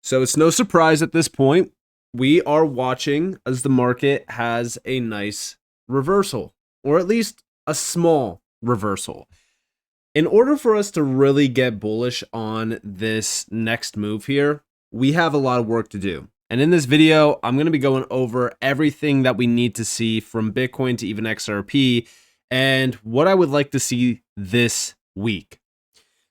So it's no surprise at this point, we are watching as the market has a nice reversal, or at least a small reversal. In order for us to really get bullish on this next move here, we have a lot of work to do. And in this video, I'm going to be going over everything that we need to see from Bitcoin to even XRP and what I would like to see this week.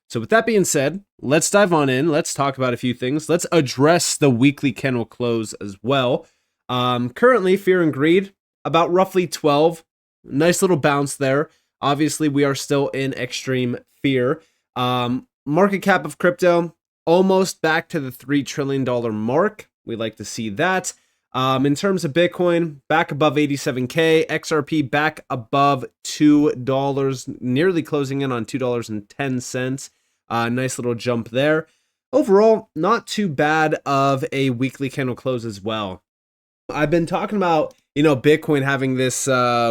So with that being said, let's dive on in. Let's talk about a few things. Let's address the weekly candle close as well. Currently, fear and greed, about roughly 12. Nice little bounce there. Obviously, we are still in extreme fear. Market cap of crypto, almost back to the $3 trillion mark. We like to see that. In terms of Bitcoin, back above 87K. XRP back above $2, nearly closing in on $2.10. Nice little jump there. Overall, not too bad of a weekly candle close as well. I've been talking about, Bitcoin having this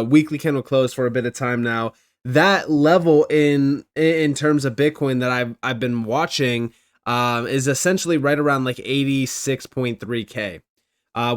weekly candle close for a bit of time now. That level in terms of Bitcoin that I've been watching is essentially right around like 86.3K.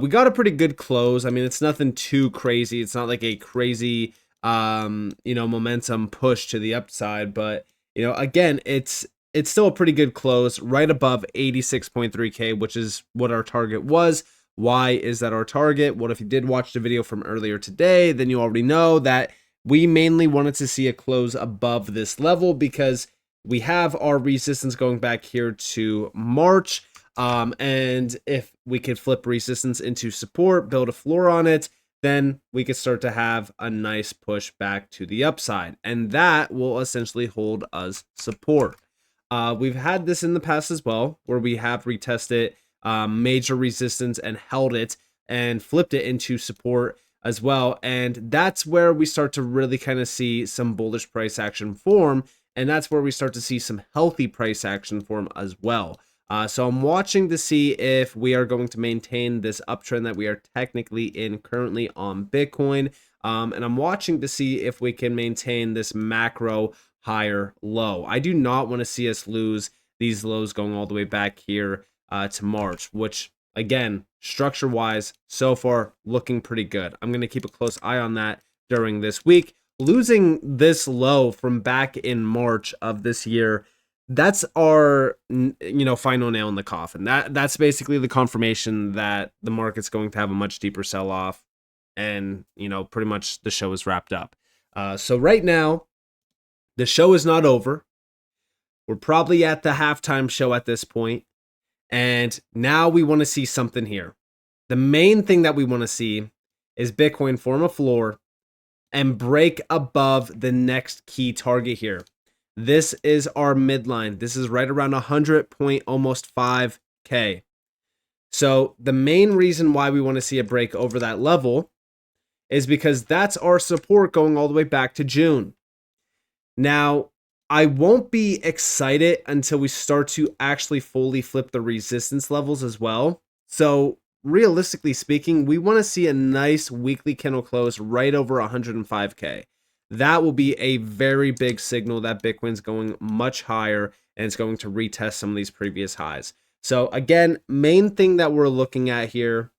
We got a pretty good close. I mean, it's nothing too crazy. It's not like a crazy, momentum push to the upside, but again, it's still a pretty good close, right above 86.3K, which is what our target was. Why is that our target? Well, if you did watch the video from earlier today, then you already know that we mainly wanted to see a close above this level because we have our resistance going back here to March. And if we could flip resistance into support, build a floor on it, then we could start to have a nice push back to the upside. And that will essentially hold us support. We've had this in the past as well, where we have retested major resistance and held it and flipped it into support as well. And that's where we start to really kind of see some bullish price action form. And that's where we start to see some healthy price action form as well. So I'm watching to see if we are going to maintain this uptrend that we are technically in currently on Bitcoin. And I'm watching to see if we can maintain this macro higher low. I do not want to see us lose these lows going all the way back here to March, which again, structure wise, so far looking pretty good. I'm going to keep a close eye on that during this week. Losing this low from back in March of this year, that's our final nail in the coffin. That's basically the confirmation that the market's going to have a much deeper sell-off, and pretty much the show is wrapped up. So right now, the show is not over. We're probably at the halftime show at this point, and now we want to see something here. The main thing that we want to see is Bitcoin form a floor and break above the next key target here. This is our midline. This is right around 100.5K. So the main reason why we want to see a break over that level is because that's our support going all the way back to June. Now, I won't be excited until we start to actually fully flip the resistance levels as well. So realistically speaking, we want to see a nice weekly candle close right over 105K. That will be a very big signal that Bitcoin's going much higher and it's going to retest some of these previous highs. So again, main thing that we're looking at here.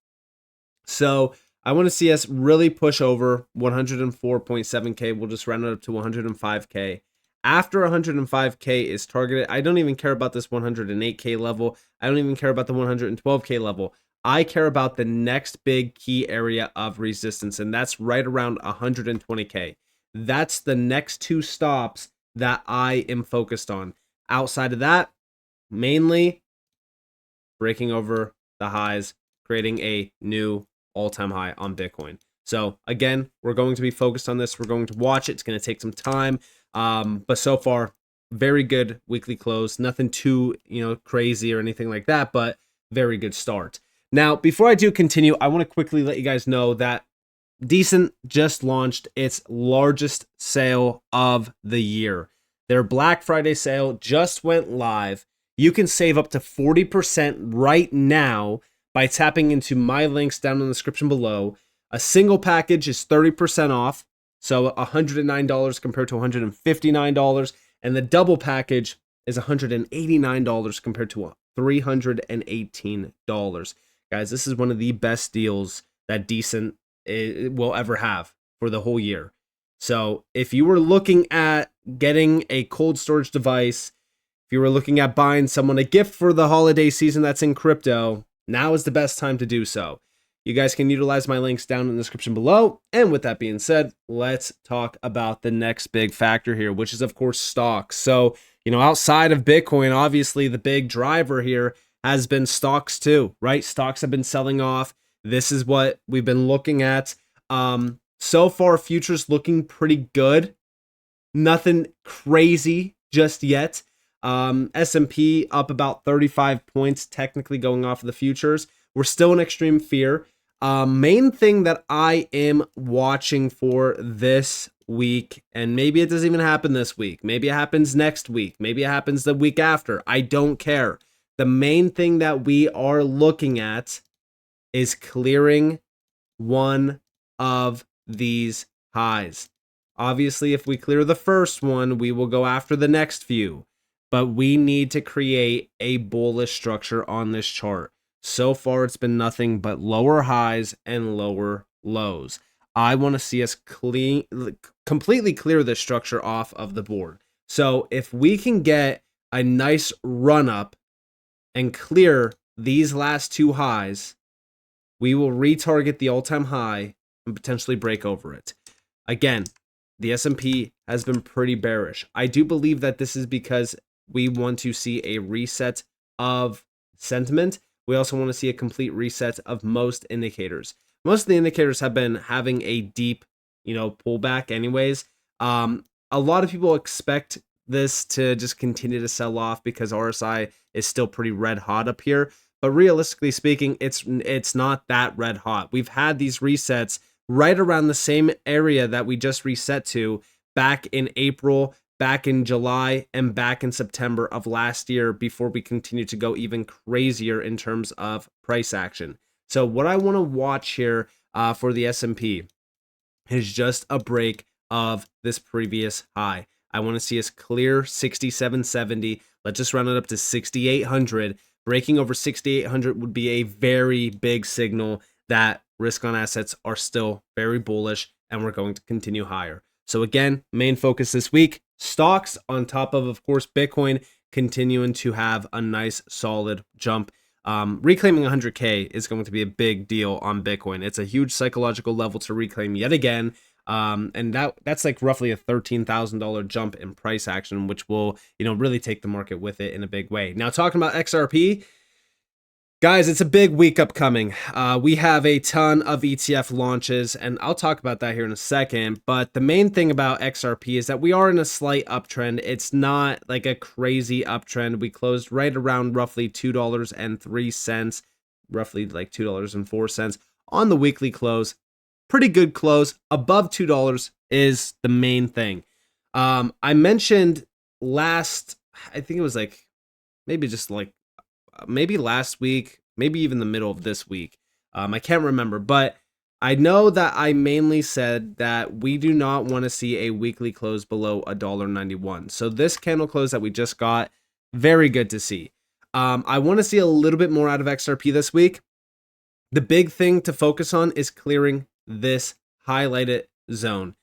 So I want to see us really push over 104.7K. We'll just round it up to 105K. After 105K is targeted, I don't even care about this 108K level. I don't even care about the 112K level. I care about the next big key area of resistance, and that's right around 120K. That's the next two stops that I am focused on. Outside of that, mainly breaking over the highs, creating a new all-time high on Bitcoin. So again, we're going to be focused on this. We're going to watch it. It's going to take some time. But so far, very good weekly close. Nothing too, crazy or anything like that, but very good start. Now, before I do continue, I want to quickly let you guys know that DCENT just launched its largest sale of the year. Their Black Friday sale just went live. You can save up to 40% right now by tapping into my links down in the description below. A single package is 30% off, so $109 compared to $159, and the double package is $189 compared to $318. Guys, this is one of the best deals that DCENT will ever have for the whole year. So if you were looking at getting a cold storage device, if you were looking at buying someone a gift for the holiday season that's in crypto, now is the best time to do so. You guys can utilize my links down in the description below. And with that being said, let's talk about the next big factor here, which is, of course, stocks. So, outside of Bitcoin, obviously the big driver here has been stocks too, right? Stocks have been selling off. This is what we've been looking at. So far, futures looking pretty good. Nothing crazy just yet. S&P up about 35 points, technically going off of the futures. We're still in extreme fear. Main thing that I am watching for this week, and maybe it doesn't even happen this week. Maybe it happens next week. Maybe it happens the week after. I don't care. The main thing that we are looking at is clearing one of these highs. Obviously, if we clear the first one, we will go after the next few. But we need to create a bullish structure on this chart. So far, it's been nothing but lower highs and lower lows. I want to see us completely clear this structure off of the board. So if we can get a nice run up and clear these last two highs, we will retarget the all-time high and potentially break over it. Again, the S&P has been pretty bearish. I do believe that this is because we want to see a reset of sentiment. We also want to see a complete reset of most indicators. Most of the indicators have been having a deep, pullback anyways. A lot of people expect this to just continue to sell off because RSI is still pretty red hot up here. But realistically speaking, it's not that red hot. We've had these resets right around the same area that we just reset to back in April, back in July, and back in September of last year before we continue to go even crazier in terms of price action. So what I want to watch here for the S&P is just a break of this previous high. I want to see us clear 6770. Let's just round it up to 6800. Breaking over 6800 would be a very big signal that risk on assets are still very bullish and we're going to continue higher. So again, main focus this week, stocks on top of course, Bitcoin continuing to have a nice solid jump. Reclaiming 100K is going to be a big deal on Bitcoin. It's a huge psychological level to reclaim yet again. And that's like roughly a $13,000 jump in price action, which will, really take the market with it in a big way. Now, talking about XRP, guys, it's a big week upcoming. We have a ton of ETF launches, and I'll talk about that here in a second. But the main thing about XRP is that we are in a slight uptrend. It's not like a crazy uptrend. We closed right around roughly $2.03, roughly like $2.04 on the weekly close. Pretty good close. Above $2 is the main thing. I mentioned last, I think it was like maybe last week, maybe even the middle of this week. I can't remember, but I know that I mainly said that we do not want to see a weekly close below $1.91. So this candle close that we just got, very good to see. I want to see a little bit more out of XRP this week. The big thing to focus on is clearing this highlighted zone.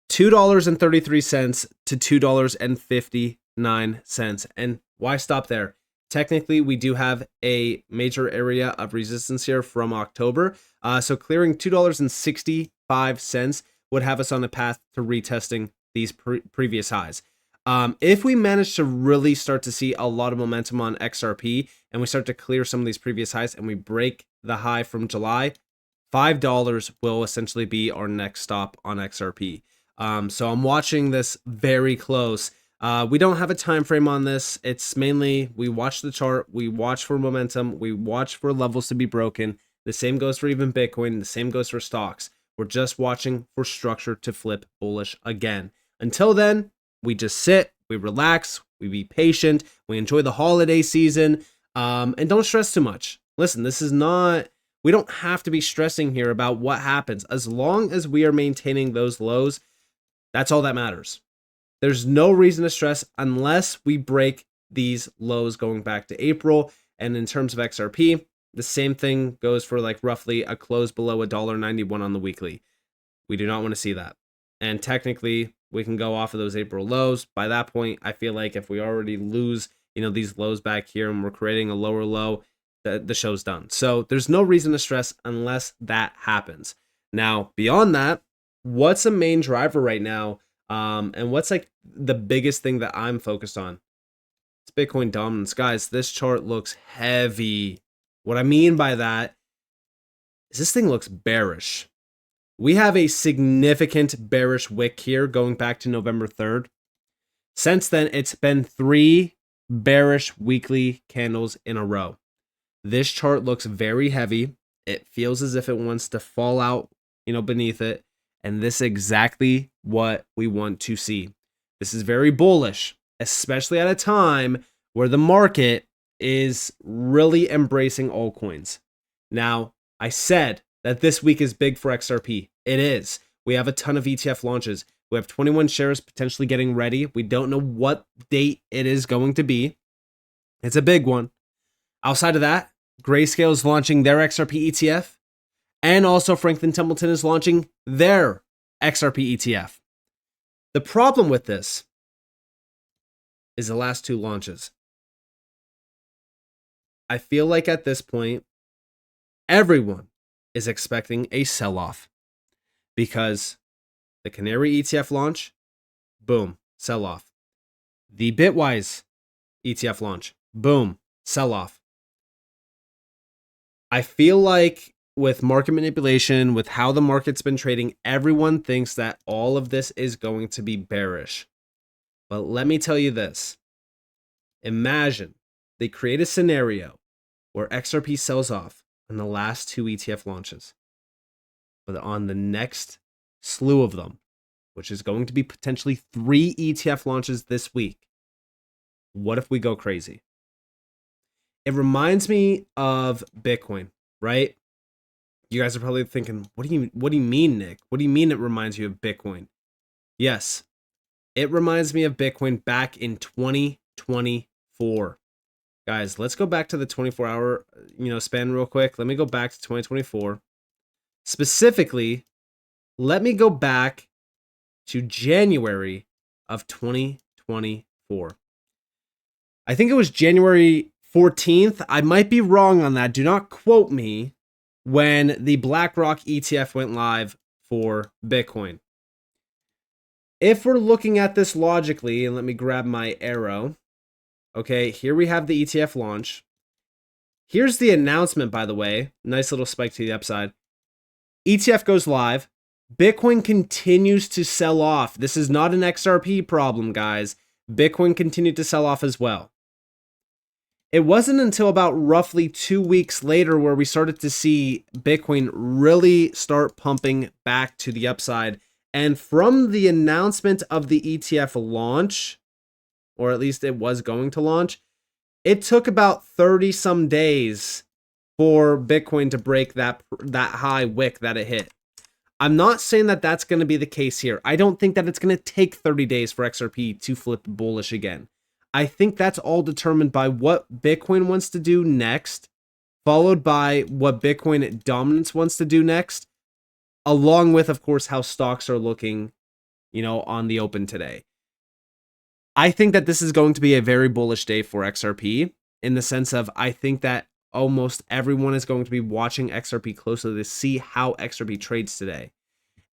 $2.33 to $2.59. And why stop there? Technically, we do have a major area of resistance here from October. So clearing $2.65 would have us on the path to retesting these previous highs. If we manage to really start to see a lot of momentum on XRP and we start to clear some of these previous highs and we break the high from July, $5 will essentially be our next stop on XRP. So I'm watching this very close. We don't have a time frame on this. It's mainly we watch the chart, we watch for momentum, we watch for levels to be broken. The same goes for even Bitcoin, the same goes for stocks. We're just watching for structure to flip bullish again. Until then, we just sit, we relax, we be patient, we enjoy the holiday season, and don't stress too much. Listen, we don't have to be stressing here about what happens. As long as we are maintaining those lows, that's all that matters. There's no reason to stress unless we break these lows going back to April. And in terms of XRP, the same thing goes for like roughly a close below $1.91 on the weekly. We do not want to see that. And technically, we can go off of those April lows. By that point, I feel like if we already lose, these lows back here and we're creating a lower low, the show's done. So there's no reason to stress unless that happens. Now, beyond that, what's a main driver right now? And what's like the biggest thing that I'm focused on? It's Bitcoin dominance. Guys, this chart looks heavy. What I mean by that is this thing looks bearish. We have a significant bearish wick here going back to November 3rd. Since then, it's been 3 bearish weekly candles in a row. This chart looks very heavy. It feels as if it wants to fall out, beneath it. And this is exactly what we want to see. This is very bullish, especially at a time where the market is really embracing altcoins. Now, I said that this week is big for XRP. It is. We have a ton of ETF launches. We have 21 shares potentially getting ready. We don't know what date it is going to be. It's a big one. Outside of that, Grayscale is launching their XRP ETF. And also Franklin Templeton is launching their XRP ETF. The problem with this is the last 2 launches. I feel like at this point, everyone is expecting a sell-off because the Canary ETF launch, boom, sell-off. The Bitwise ETF launch, boom, sell-off. I feel like with market manipulation, with how the market's been trading, everyone thinks that all of this is going to be bearish. But let me tell you this. Imagine they create a scenario where XRP sells off on the last 2 ETF launches. But on the next slew of them, which is going to be potentially 3 ETF launches this week, what if we go crazy? It reminds me of Bitcoin, right? You guys are probably thinking, what do you mean, Nick? What do you mean it reminds you of Bitcoin? Yes, it reminds me of Bitcoin back in 2024. Guys, let's go back to the 24-hour, span real quick. Let me go back to 2024. Specifically, let me go back to January of 2024. I think it was January 14th. I might be wrong on that. Do not quote me. When the BlackRock ETF went live for Bitcoin. If we're looking at this logically, and let me grab my arrow. Okay, here we have the ETF launch. Here's the announcement, by the way. Nice little spike to the upside. ETF goes live. Bitcoin continues to sell off. This is not an XRP problem, guys. Bitcoin continued to sell off as well. It wasn't until about roughly 2 weeks later where we started to see Bitcoin really start pumping back to the upside. And from the announcement of the ETF launch, or at least it was going to launch, it took about 30 some days for Bitcoin to break that high wick that it hit. I'm not saying that that's going to be the case here. I don't think that it's going to take 30 days for XRP to flip bullish again. I think that's all determined by what Bitcoin wants to do next, followed by what Bitcoin dominance wants to do next, along with, of course, how stocks are looking, on the open today. I think that this is going to be a very bullish day for XRP in the sense of I think that almost everyone is going to be watching XRP closely to see how XRP trades today.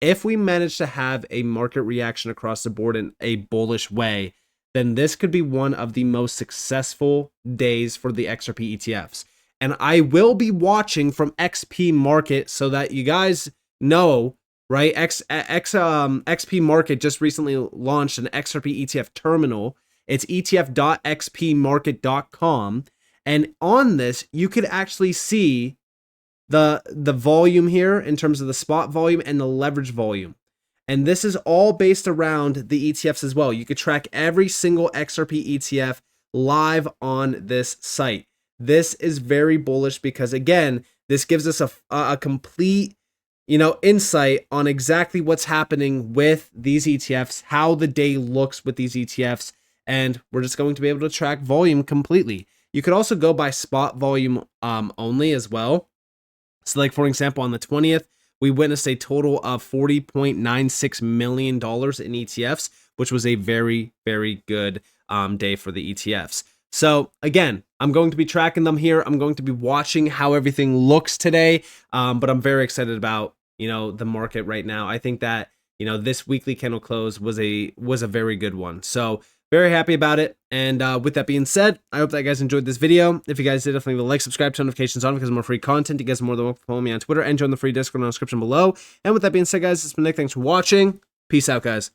If we manage to have a market reaction across the board in a bullish way, then this could be one of the most successful days for the XRP ETFs. And I will be watching from XP Market so that you guys know, right? XP Market just recently launched an XRP ETF terminal. It's etf.xpmarket.com. And on this, you could actually see the volume here in terms of the spot volume and the leverage volume. And this is all based around the ETFs as well. You could track every single XRP ETF live on this site. This is very bullish because, again, this gives us a complete, insight on exactly what's happening with these ETFs, how the day looks with these ETFs, and we're just going to be able to track volume completely. You could also go by spot volume only as well. So like, for example, on the 20th, we witnessed a total of $40.96 million in ETFs, which was a very, very good day for the ETFs. So again, I'm going to be tracking them here. I'm going to be watching how everything looks today. But I'm very excited about, the market right now. I think that, this weekly candle close was a very good one. So very happy about it. And with that being said, I hope that you guys enjoyed this video. If you guys did, definitely like, subscribe, turn notifications on because more free content. You guys are more than welcome to follow me on Twitter and join the free Discord in the description below. And with that being said, guys, it's been Nick. Thanks for watching. Peace out, guys.